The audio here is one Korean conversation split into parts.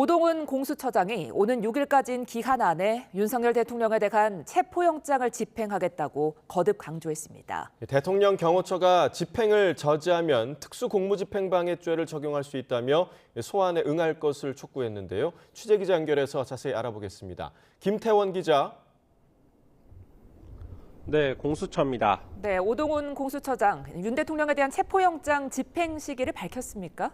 오동훈 공수처장이 오는 6일까지인 기한 안에 윤석열 대통령에 대한 체포영장을 집행하겠다고 거듭 강조했습니다. 대통령 경호처가 집행을 저지하면 특수공무집행방해죄를 적용할 수 있다며 소환에 응할 것을 촉구했는데요. 취재기자 연결해서 자세히 알아보겠습니다. 김태원 기자. 네, 공수처입니다. 네, 오동훈 공수처장, 윤 대통령에 대한 체포영장 집행 시기를 밝혔습니까?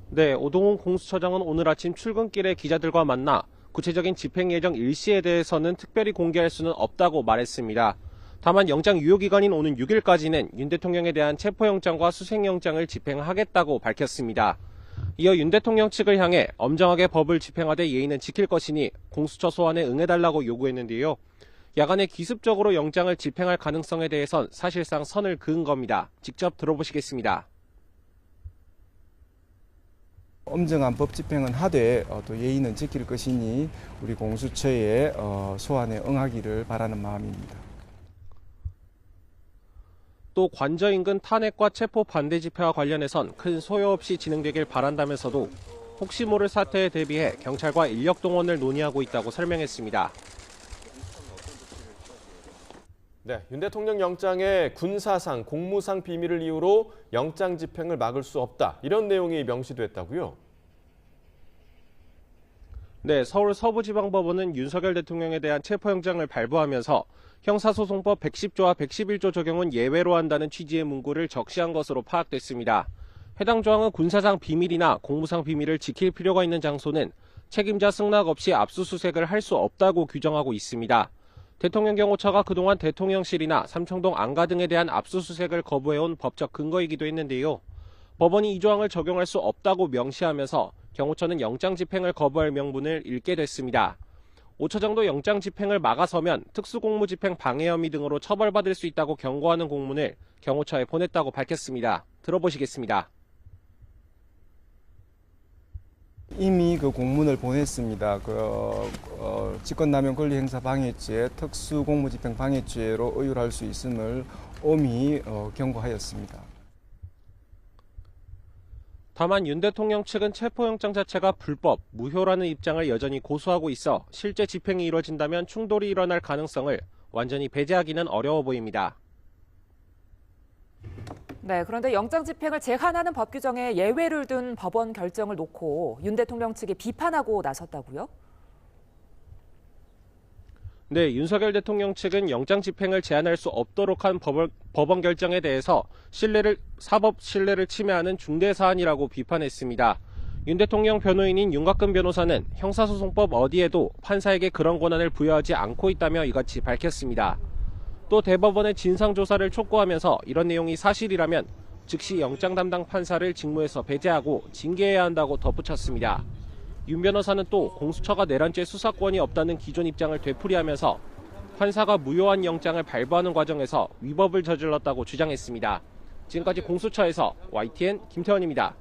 네, 오동훈 공수처장은 오늘 아침 출근길에 기자들과 만나 구체적인 집행 예정 일시에 대해서는 특별히 공개할 수는 없다고 말했습니다. 다만 영장 유효기간인 오는 6일까지는 윤 대통령에 대한 체포영장과 수색영장을 집행하겠다고 밝혔습니다. 이어 윤 대통령 측을 향해 엄정하게 법을 집행하되 예의는 지킬 것이니 공수처 소환에 응해달라고 요구했는데요. 야간에 기습적으로 영장을 집행할 가능성에 대해선 사실상 선을 그은 겁니다. 직접 들어보시겠습니다. 엄정한 법 집행은 하되 또 예의는 지킬 것이니 우리 공수처의 소환에 응하기를 바라는 마음입니다. 또 관저 인근 탄핵과 체포 반대 집회와 관련해선 큰 소요 없이 진행되길 바란다면서도 혹시 모를 사태에 대비해 경찰과 인력 동원을 논의하고 있다고 설명했습니다. 네, 윤 대통령 영장에 군사상, 공무상 비밀을 이유로 영장 집행을 막을 수 없다. 이런 내용이 명시됐다고요? 네, 서울 서부지방법원은 윤석열 대통령에 대한 체포영장을 발부하면서 형사소송법 110조와 111조 적용은 예외로 한다는 취지의 문구를 적시한 것으로 파악됐습니다. 해당 조항은 군사상 비밀이나 공무상 비밀을 지킬 필요가 있는 장소는 책임자 승낙 없이 압수수색을 할 수 없다고 규정하고 있습니다. 대통령 경호처가 그동안 대통령실이나 삼청동 안가 등에 대한 압수수색을 거부해온 법적 근거이기도 했는데요. 법원이 이 조항을 적용할 수 없다고 명시하면서 경호처는 영장 집행을 거부할 명분을 잃게 됐습니다. 5초 정도 영장 집행을 막아서면 특수공무집행 방해 혐의 등으로 처벌받을 수 있다고 경고하는 공문을 경호처에 보냈다고 밝혔습니다. 들어보시겠습니다. 이미 그 공문을 보냈습니다. 직권남용 권리행사 방해죄, 특수공무집행 방해죄로 의율할 수 있음을 엄히 경고하였습니다. 다만 윤 대통령 측은 체포영장 자체가 불법, 무효라는 입장을 여전히 고수하고 있어 실제 집행이 이뤄진다면 충돌이 일어날 가능성을 완전히 배제하기는 어려워 보입니다. 네, 그런데 영장 집행을 제한하는 법 규정에 예외를 둔 법원 결정을 놓고 윤 대통령 측이 비판하고 나섰다고요? 네, 윤석열 대통령 측은 영장 집행을 제한할 수 없도록 한 법원 결정에 대해서 사법 신뢰를 침해하는 중대 사안이라고 비판했습니다. 윤 대통령 변호인인 윤곽근 변호사는 형사소송법 어디에도 판사에게 그런 권한을 부여하지 않고 있다며 이같이 밝혔습니다. 또 대법원의 진상조사를 촉구하면서 이런 내용이 사실이라면 즉시 영장 담당 판사를 직무에서 배제하고 징계해야 한다고 덧붙였습니다. 윤 변호사는 또 공수처가 내란죄 수사권이 없다는 기존 입장을 되풀이하면서 판사가 무효한 영장을 발부하는 과정에서 위법을 저질렀다고 주장했습니다. 지금까지 공수처에서 YTN 김태원입니다.